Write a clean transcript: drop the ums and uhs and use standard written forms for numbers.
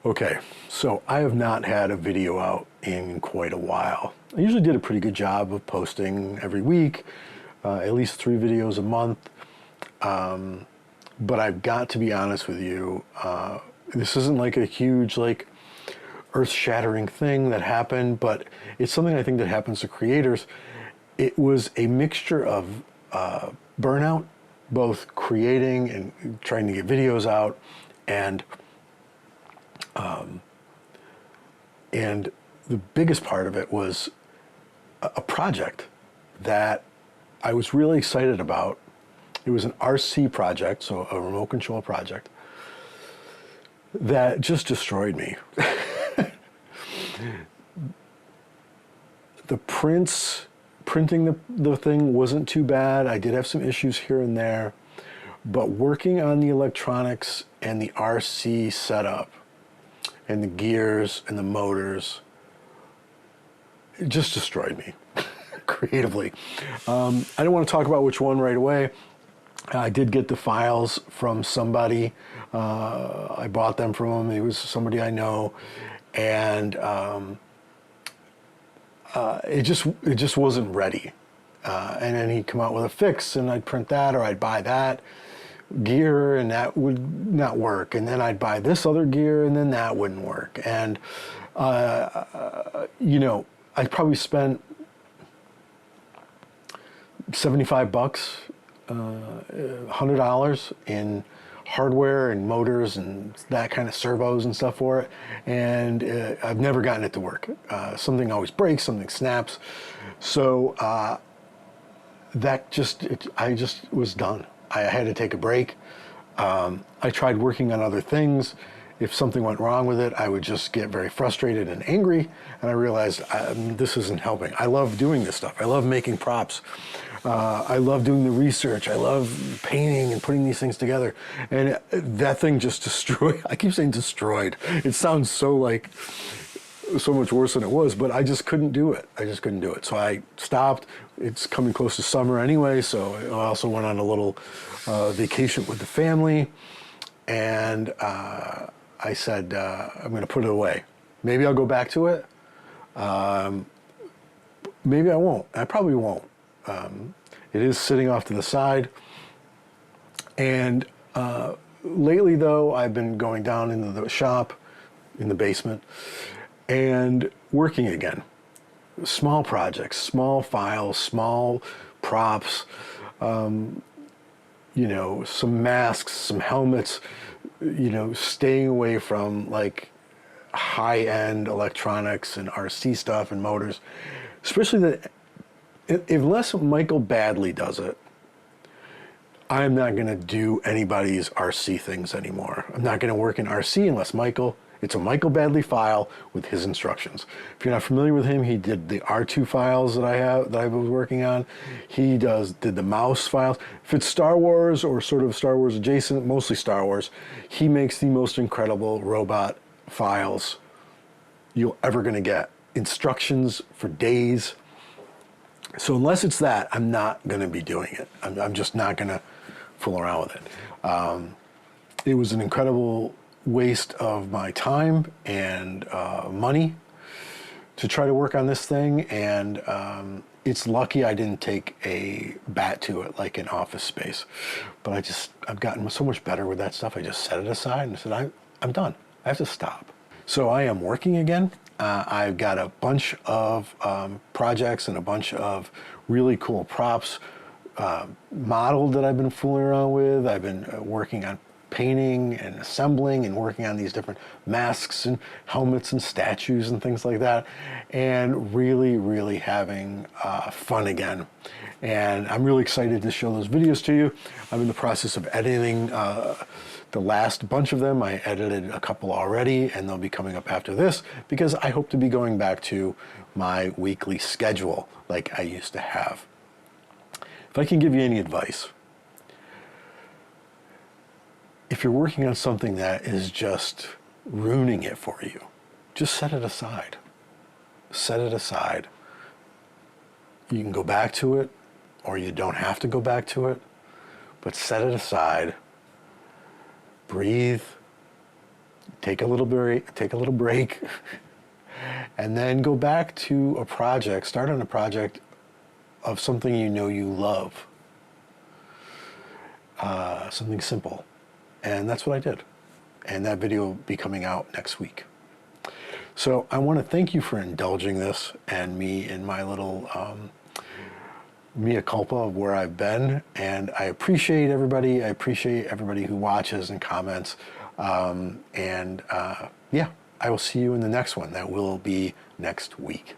Okay, so I have not had a video out in quite a while. I usually did a pretty good job of posting every week, at least 3 videos a month. But I've got to be honest with you, this isn't like a huge, like, earth-shattering thing that happened, but it's something I think that happens to creators. It was a mixture of burnout, both creating and trying to get videos out, and the biggest part of it was a project that I was really excited about. It was an RC project, so a remote control project, that just destroyed me. The printing the thing wasn't too bad. I did have some issues here and there, but working on the electronics and the RC setup and the gears and the motors, it just destroyed me creatively. I don't want to talk about which one right away. I did get the files from somebody. I bought them from him. It was somebody I know, and it just wasn't ready. And then he'd come out with a fix, and I'd print that, or I'd buy that gear, and that would not work. And then I'd buy this other gear, and then that wouldn't work. And you know, I probably spent $75, $100 in hardware and motors and that kind of servos and stuff for it, and I've never gotten it to work. Something always breaks, something snaps. So I just was done. I had to take a break. I tried working on other things. If something went wrong with it, I would just get very frustrated and angry, and I realized this isn't helping. I love doing this stuff. I love making props. I love doing the research. I love painting and putting these things together. And that thing just destroyed. I keep saying destroyed. It sounds so much worse than it was, but I just couldn't do it. I just couldn't do it. So I stopped. It's coming close to summer anyway, so I also went on a little vacation with the family, and I said, I'm going to put it away. Maybe I'll go back to it. Maybe I won't. I probably won't. It is sitting off to the side. And lately, though, I've been going down into the shop in the basement and working again. Small projects, small files, small props, you know, some masks, some helmets, you know, staying away from like high-end electronics and RC stuff and motors, especially that unless Michael Badley does it, I'm not going to do anybody's RC things anymore. I'm not going to work in RC unless it's a Michael Badley file with his instructions. If you're not familiar with him, he did the R2 files that I was working on. He did the mouse files. If it's Star Wars or sort of Star Wars adjacent, mostly Star Wars, he makes the most incredible robot files you're ever going to get. Instructions for days. So unless it's that, I'm not going to be doing it. I'm just not going to fool around with it. It was an incredible waste of my time and money to try to work on this thing, and it's lucky I didn't take a bat to it like in Office Space. But I've gotten so much better with that stuff. I just set it aside and said, I'm done. I have to stop. So I am working again. I've got a bunch of projects and a bunch of really cool props modeled that I've been fooling around with. I've been working on painting and assembling and working on these different masks and helmets and statues and things like that, and really having fun again. And I'm really excited to show those videos to you. I'm in the process of editing the last bunch of them. I edited a couple already, and they'll be coming up after this because I hope to be going back to my weekly schedule like I used to have. If I can give you any advice, if you're working on something that is just ruining it for you, just set it aside. Set it aside. You can go back to it, or you don't have to go back to it, but set it aside. Breathe, take a little break, and then go back to a project, start on a project of something you know you love, something simple. And that's what I did. And that video will be coming out next week. So I want to thank you for indulging this and me in my little mea culpa of where I've been. And I appreciate everybody. I appreciate everybody who watches and comments. Yeah, I will see you in the next one. That will be next week.